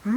Hey,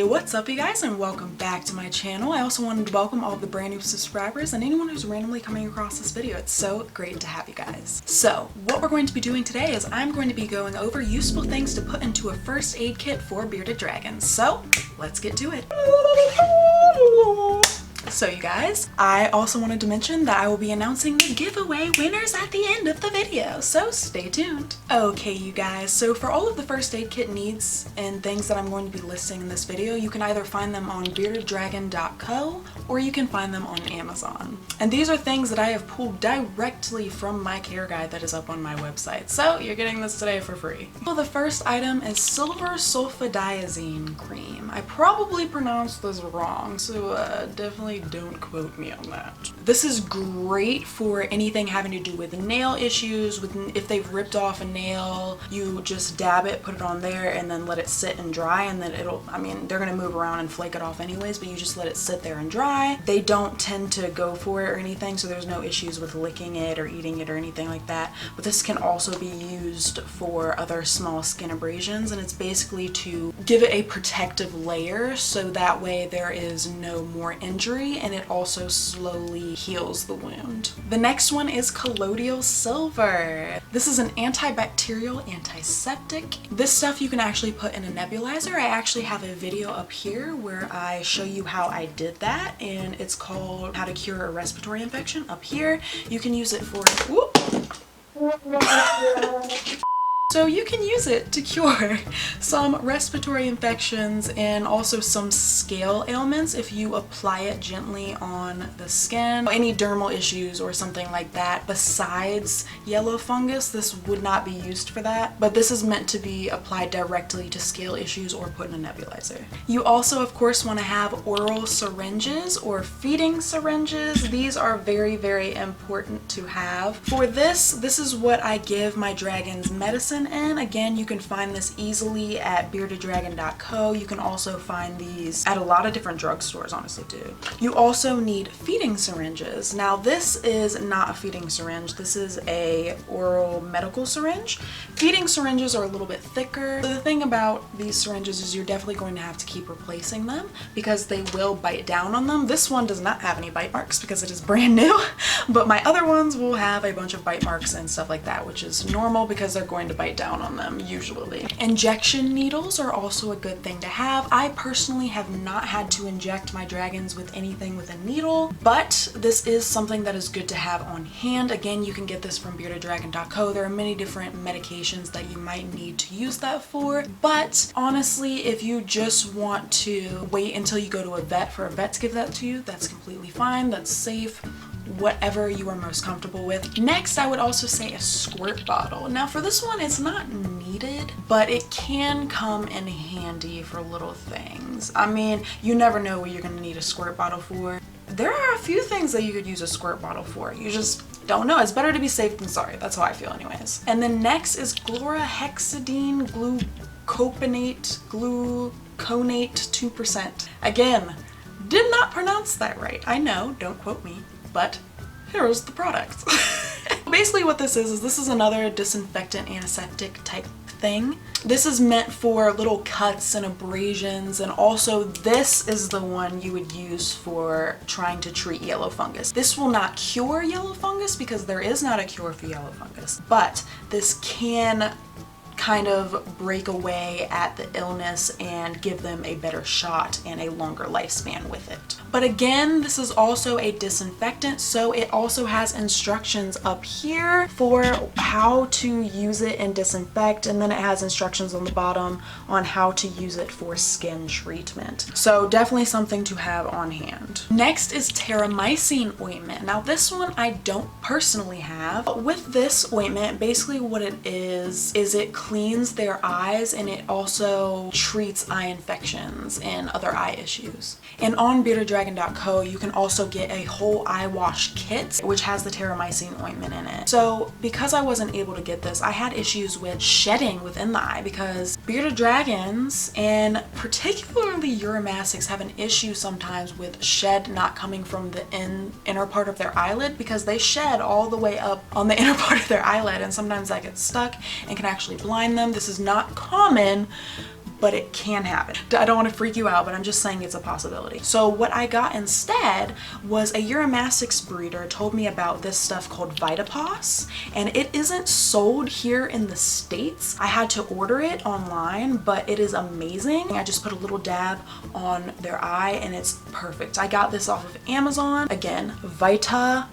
what's up you guys, and welcome back to my channel. I also wanted to welcome all of the brand new subscribers and anyone who's randomly coming across this video. It's so great to have you guys. So what we're going to be doing today is I'm going to be going over useful things to put into a first aid kit for bearded dragons. So let's get to it. So you guys, I also wanted to mention that I will be announcing the giveaway winners at the end of the video, so stay tuned. Okay you guys, so for all of the first aid kit needs and things that I'm going to be listing in this video, you can either find them on beardeddragon.co or you can find them on Amazon. And these are things that I have pulled directly from my care guide that is up on my website, so you're getting this today for free. Well, the first item is Silver Sulfadiazine Cream. I probably pronounced this wrong, so definitely don't quote me on that. This is great for anything having to do with nail issues. If they've ripped off a nail, you just dab it, put it on there, and then let it sit and dry, and then they're gonna move around and flake it off anyways, but you just let it sit there and dry. They don't tend to go for it or anything, so there's no issues with licking it or eating it or anything like that. But this can also be used for other small skin abrasions, and it's basically to give it a protective layer so that way there is no more injury, and it also slowly heals the wound. The next one is Colloidal Silver. This is an antibacterial antiseptic. This stuff you can actually put in a nebulizer. I actually have a video up here where I show you how I did that, and it's called How to Cure a Respiratory Infection up here. You can use it for So you can use it to cure some respiratory infections and also some scale ailments if you apply it gently on the skin. Any dermal issues or something like that besides yellow fungus, this would not be used for that, but this is meant to be applied directly to scale issues or put in a nebulizer. You also of course want to have oral syringes or feeding syringes. These are very, very important to have. For this is what I give my dragons medicine in. Again, you can find this easily at beardeddragon.co. You can also find these at a lot of different drugstores, honestly too. You also need feeding syringes. Now this is not a feeding syringe, this is a oral medical syringe. Feeding syringes are a little bit thicker. So the thing about these syringes is you're definitely going to have to keep replacing them because they will bite down on them. This one does not have any bite marks because it is brand new, but my other ones will have a bunch of bite marks and stuff like that, which is normal because they're going to bite down on them usually. Injection needles are also a good thing to have. I personally have not had to inject my dragons with anything with a needle, but this is something that is good to have on hand. Again, you can get this from beardeddragon.co. There are many different medications that you might need to use that for, but honestly, if you just want to wait until you go to a vet for a vet to give that to you, that's completely fine. That's safe. Whatever you are most comfortable with. Next, I would also say a squirt bottle. Now for this one, it's not needed, but it can come in handy for little things. I mean, you never know what you're gonna need a squirt bottle for. There are a few things that you could use a squirt bottle for. You just don't know. It's better to be safe than sorry. That's how I feel anyways. And then next is Chlorhexidine Gluconate 2%. Again, did not pronounce that right. I know, don't quote me, but here's the product. Basically what this is another disinfectant antiseptic type thing. This is meant for little cuts and abrasions, and also this is the one you would use for trying to treat yellow fungus. This will not cure yellow fungus because there is not a cure for yellow fungus, but this can kind of break away at the illness and give them a better shot and a longer lifespan with it. But again, this is also a disinfectant, so it also has instructions up here for how to use it and disinfect, and then it has instructions on the bottom on how to use it for skin treatment. So definitely something to have on hand. Next is Terramycin Ointment. Now this one I don't personally have, but with this ointment, basically what it is it cleans their eyes, and it also treats eye infections and other eye issues. And on beardiedragon.co you can also get a whole eye wash kit which has the Terramycin ointment in it. So because I wasn't able to get this, I had issues with shedding within the eye because bearded dragons and particularly Uromastyx have an issue sometimes with shed not coming from the inner part of their eyelid, because they shed all the way up on the inner part of their eyelid, and sometimes that gets stuck and can actually blind them. This is not common, but it can happen. I don't want to freak you out, but I'm just saying it's a possibility. So what I got instead was a Uromastyx breeder told me about this stuff called Vita-POS, and it isn't sold here in the States. I had to order it online, but it is amazing. I just put a little dab on their eye and it's perfect. I got this off of Amazon. Again, Vita-POS.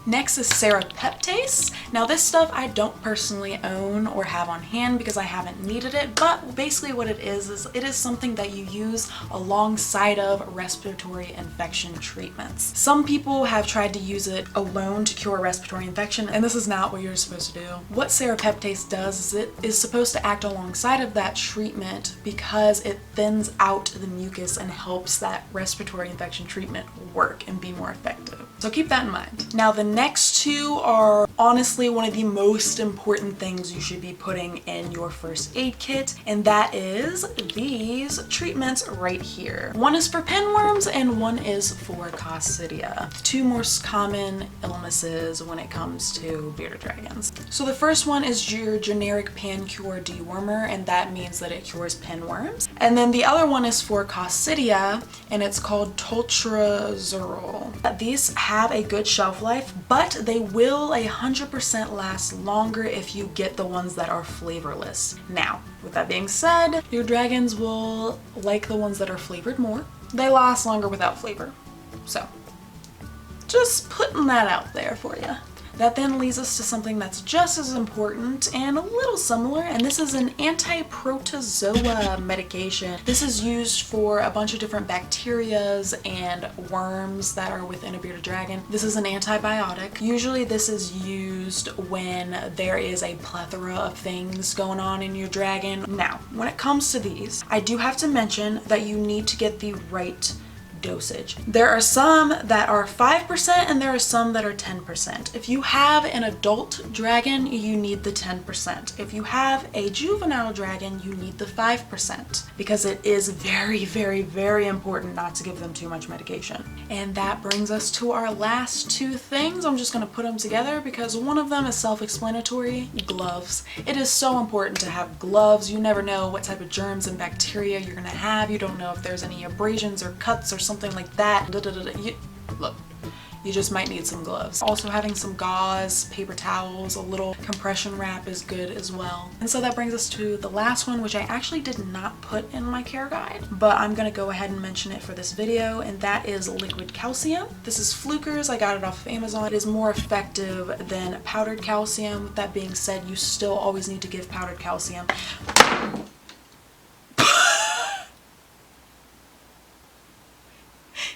Next is Serrapeptase. Now this stuff I don't personally own or have on hand because I haven't needed it, but basically what it is it is something that you use alongside of respiratory infection treatments. Some people have tried to use it alone to cure respiratory infection, and this is not what you're supposed to do. What Serrapeptase does is it is supposed to act alongside of that treatment because it thins out the mucus and helps that respiratory infection treatment work and be more effective. So keep that in mind. Now the next two are honestly one of the most important things you should be putting in your first aid kit, and that is these treatments right here. One is for pinworms and one is for coccidia, the two most common illnesses when it comes to bearded dragons. So the first one is your generic pan-cure dewormer, and that means that it cures pinworms. And then the other one is for coccidia, and it's called Chlorhexidine. These have a good shelf life, but they will 100% last longer if you get the ones that are flavorless. Now, with that being said, your dragons will like the ones that are flavored more. They last longer without flavor. So, just putting that out there for you. That then leads us to something that's just as important and a little similar, and this is an Anti-Protozole medication. This is used for a bunch of different bacterias and worms that are within a bearded dragon. This is an antibiotic. Usually this is used when there is a plethora of things going on in your dragon. Now, when it comes to these, I do have to mention that you need to get the right dosage. There are some that are 5% and there are some that are 10%. If you have an adult dragon, you need the 10%. If you have a juvenile dragon, you need the 5%, because it is very, very, very important not to give them too much medication. And that brings us to our last two things. I'm just going to put them together because one of them is self-explanatory: gloves. It is so important to have gloves. You never know what type of germs and bacteria you're going to have. You don't know if there's any abrasions or cuts or something like that. Look, you just might need some gloves. Also, having some gauze, paper towels, a little compression wrap is good as well. And so that brings us to the last one, which I actually did not put in my care guide, but I'm gonna go ahead and mention it for this video, and that is liquid calcium. This is Fluker's. I got it off of Amazon. It is more effective than powdered calcium. With that being said, you still always need to give powdered calcium.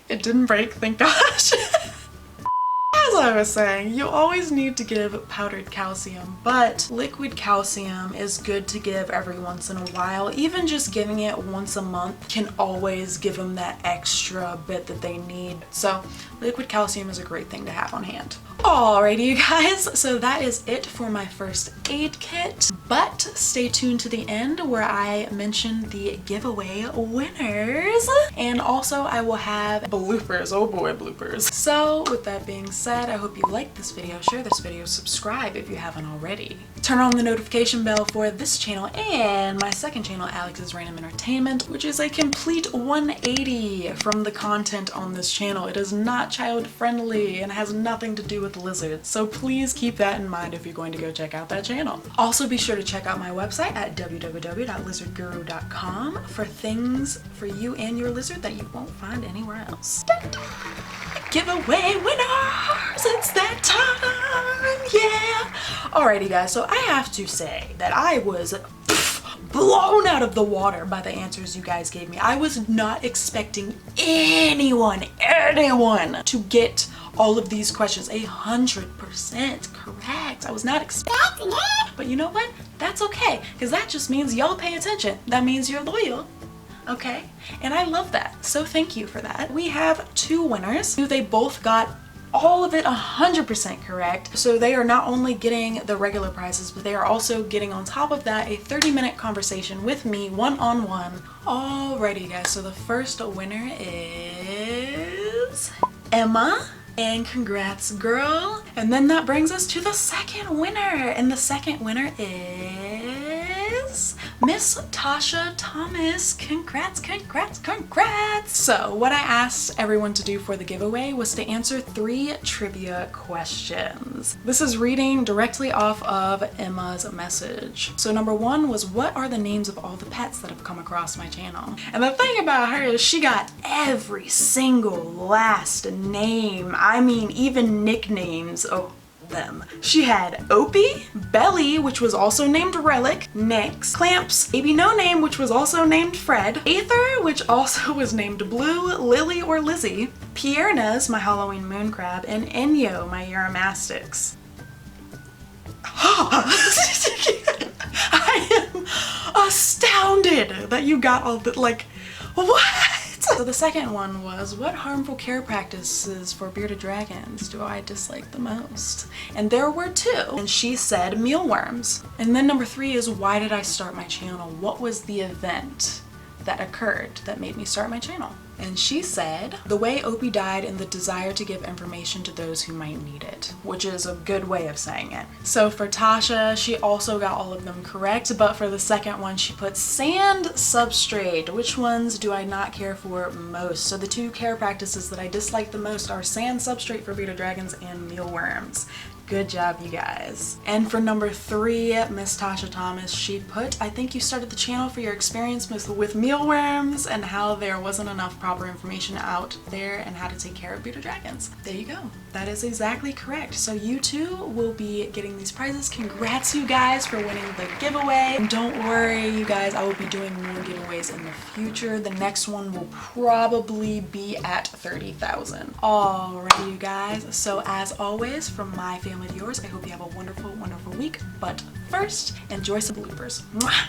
It didn't break, thank gosh. As I was saying, you always need to give powdered calcium, but liquid calcium is good to give every once in a while. Even just giving it once a month can always give them that extra bit that they need. So liquid calcium is a great thing to have on hand. Alrighty, you guys, so that is it for my first aid kit, but stay tuned to the end where I mention the giveaway winners, and also I will have bloopers. Oh boy, bloopers. So with that being said, I hope you liked this video. Share this video, subscribe if you haven't already. Turn on the notification bell for this channel and my second channel, Alex's Random Entertainment, which is a complete 180 from the content on this channel. It is not child friendly and has nothing to do with lizards, so please keep that in mind if you're going to go check out that channel. Also, be sure to check out my website at www.lizardguru.com for things for you and your lizard that you won't find anywhere else. Giveaway winners! It's that time! Yeah! Alrighty guys, so I have to say that I was blown out of the water by the answers you guys gave me. I was not expecting anyone to get all of these questions 100% correct. I was not expecting it. But you know what? That's okay, because that just means y'all pay attention. That means you're loyal. Okay? And I love that. So thank you for that. We have 2 winners. They both got all of it 100% correct. So they are not only getting the regular prizes, but they are also getting on top of that a 30-minute conversation with me one-on-one. Alrighty guys, so the first winner is Emma. And congrats, girl. And then that brings us to the second winner. And the second winner is Miss Tasha Thomas. Congrats, congrats, congrats. So what I asked everyone to do for the giveaway was to answer 3 trivia questions. This is reading directly off of Emma's message. So number 1 was, what are the names of all the pets that have come across my channel? And the thing about her is she got every single last name. I mean, even nicknames of them. She had Opie, Belly, which was also named Relic, Nix, Clamps, Baby No Name, which was also named Fred, Aether, which also was named Blue, Lily, or Lizzie, Piernas, my Halloween moon crab, and Enyo, my Uramastix. I am astounded that you got all the, like, what? So the second one was, what harmful care practices for bearded dragons do I dislike the most? And there were 2. And she said mealworms. And then number 3 is, why did I start my channel? What was the event that occurred that made me start my channel? And she said, the way Opie died and the desire to give information to those who might need it, which is a good way of saying it. So for Tasha, she also got all of them correct, but for the second one, she put sand substrate. Which ones do I not care for most? So the 2 care practices that I dislike the most are sand substrate for bearded dragons and mealworms. Good job, you guys. And for number 3, Miss Tasha Thomas, she put, I think you started the channel for your experience with mealworms and how there wasn't enough proper information out there and how to take care of bearded dragons. There you go. That is exactly correct. So you 2 will be getting these prizes. Congrats, you guys, for winning the giveaway. And don't worry, you guys, I will be doing more giveaways in the future. The next one will probably be at 30,000. Alrighty, you guys. So as always, from my family to yours, I hope you have a wonderful, wonderful week. But first, enjoy some bloopers. Mwah!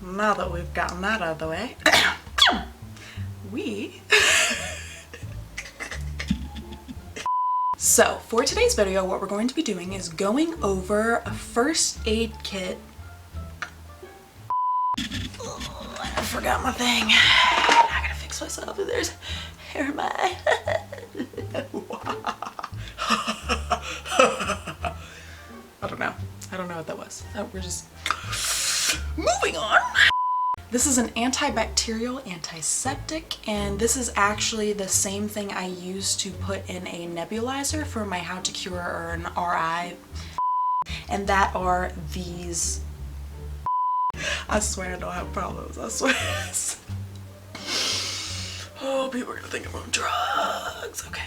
Now that we've gotten that out of the way, So for today's video, what we're going to be doing is going over a first aid kit. Oh, I forgot my thing. I gotta fix myself. There's hair in my eye. I don't know what that was. We're just moving on. This is an antibacterial, antiseptic, and this is actually the same thing I use to put in a nebulizer for my How to Cure or an RI, and that are these. I swear I don't have problems, I swear. Oh, people are gonna think I'm on drugs. Okay.